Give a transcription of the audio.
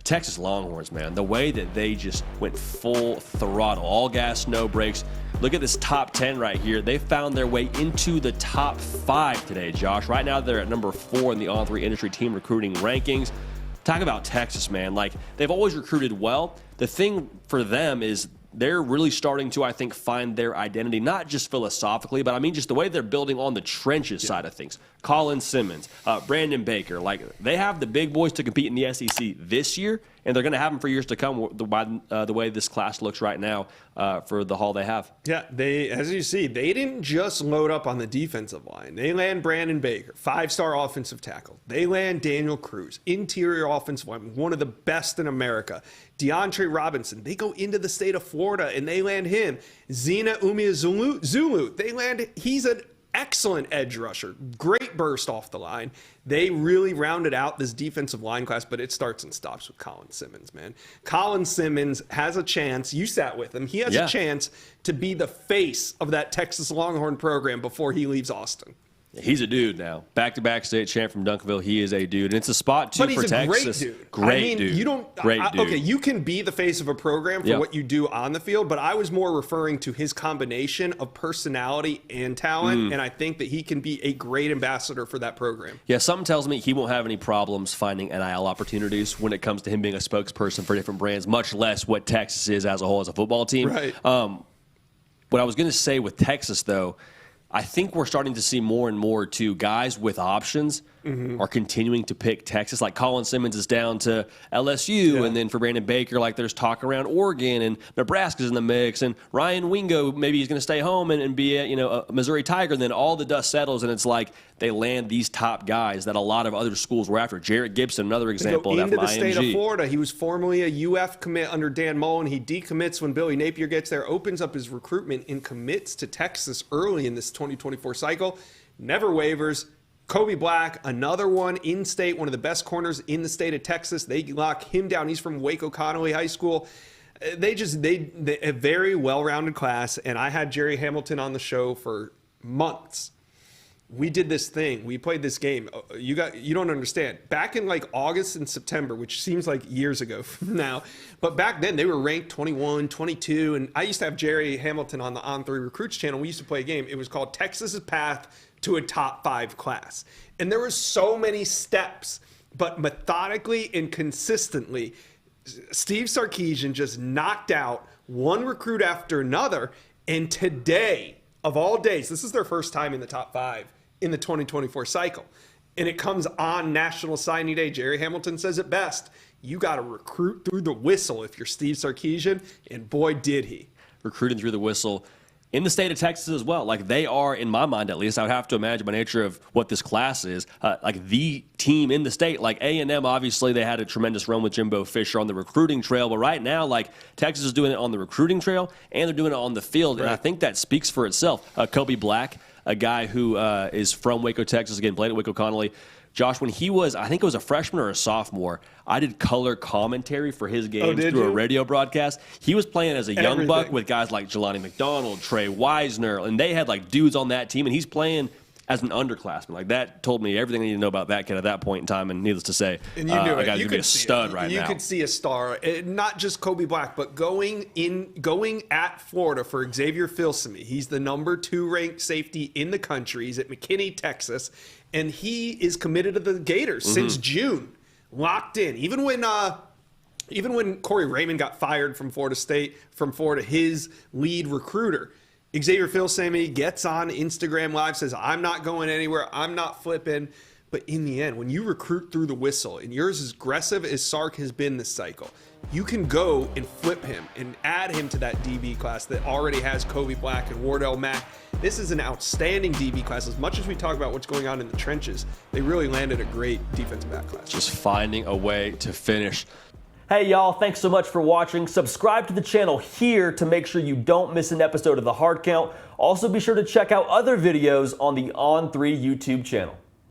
Texas Longhorns, man, the way that they just went full throttle, all gas, no brakes. Look at this top 10 right here. They found their way into the top 5 today, Josh. Right now, they're at number 4 in the On3 industry team recruiting rankings. Talk about Texas, man. Like, they've always recruited well. The thing for them is they're really starting to, I think, find their identity, not just philosophically, but I mean just the way they're building on the trenches side of things. Colin Simmons, Brandon Baker, like they have the big boys to compete in the SEC this year, and they're going to have them for years to come by the way this class looks right now for the haul they have. Yeah, as you see, they didn't just load up on the defensive line. They land Brandon Baker, 5-star offensive tackle. They land Daniel Cruz, interior offensive lineman, one of the best in America. DeAndre Robinson, they go into the state of Florida and they land him. Zena Umeozulu, they land, he's an excellent edge rusher. Great burst off the line. They really rounded out this defensive line class, but it starts and stops with Colin Simmons, man. Colin Simmons has a chance. You sat with him. He has a chance to be the face of that Texas Longhorn program before he leaves Austin. He's a dude now. Back-to-back state champ from Duncanville. He is a dude. And it's a spot, too, for Texas. But he's a great dude. Great dude. You don't, great dude. Okay, you can be the face of a program for what you do on the field, but I was more referring to his combination of personality and talent, and I think that he can be a great ambassador for that program. Yeah, something tells me he won't have any problems finding NIL opportunities when it comes to him being a spokesperson for different brands, much less what Texas is as a whole as a football team. Right. What I was going to say with Texas, though, I think we're starting to see more and more, too, guys with options are continuing to pick Texas. Like Colin Simmons is down to LSU, and then for Brandon Baker, like there's talk around Oregon, and Nebraska's in the mix, and Ryan Wingo, maybe he's going to stay home and be a Missouri Tiger, and then all the dust settles, and it's like they land these top guys that a lot of other schools were after. Jarrett Gibson, another example of that from IMG. Into the state of Florida. He was formerly a UF commit under Dan Mullen. He decommits when Billy Napier gets there, opens up his recruitment, and commits to Texas early in this 2024 cycle. Never wavers. Kobe Black, another one in-state, one of the best corners in the state of Texas. They lock him down. He's from Waco Connolly High School. They a very well-rounded class, and I had Jerry Hamilton on the show for months. We did this thing. We played this game. You don't understand. Back in like August and September, which seems like years ago from now, but back then they were ranked 21, 22, and I used to have Jerry Hamilton on the On3 Recruits channel. We used to play a game. It was called Texas's Path to a Top 5 Class. And there were so many steps, but methodically and consistently, Steve Sarkisian just knocked out one recruit after another. And today, of all days, this is their first time in the top 5 in the 2024 cycle. And it comes on National Signing Day. Jerry Hamilton says it best. You got to recruit through the whistle if you're Steve Sarkisian, and boy, did he. Recruiting through the whistle in the state of Texas as well. Like they are, in my mind at least, I would have to imagine by nature of what this class is, like the team in the state. Like A&M, obviously, they had a tremendous run with Jimbo Fisher on the recruiting trail. But right now, like Texas is doing it on the recruiting trail and they're doing it on the field. Right. And I think that speaks for itself. Kobe Black, a guy who is from Waco, Texas, again, played at Waco Connolly. Josh, when he was, I think it was a freshman or a sophomore, I did color commentary for his games through a radio broadcast. He was playing as a young buck with guys like Jelani McDonald, Trey Wisner, and they had like dudes on that team, and he's playing as an underclassman. Like that told me everything I need to know about that kid at that point in time, and needless to say, and you knew a guy's gonna be a stud right now. You could see a star, not just Kobe Black, but going at Florida for Xavier Filsaime. He's the number 2 ranked safety in the country. He's at McKinney, Texas. And he is committed to the Gators since June, locked in. Even when Corey Raymond got fired from Florida State, his lead recruiter, Xavier Filsaime gets on Instagram Live, says, I'm not going anywhere, I'm not flipping. But in the end, when you recruit through the whistle, and you're as aggressive as Sark has been this cycle, you can go and flip him and add him to that DB class that already has Kobe Black and Wardell Mack. This is an outstanding DB class. As much as we talk about what's going on in the trenches, they really landed a great defensive back class. Just finding a way to finish. Hey y'all, thanks so much for watching. Subscribe to the channel here to make sure you don't miss an episode of The Hard Count. Also be sure to check out other videos on the On3 YouTube channel.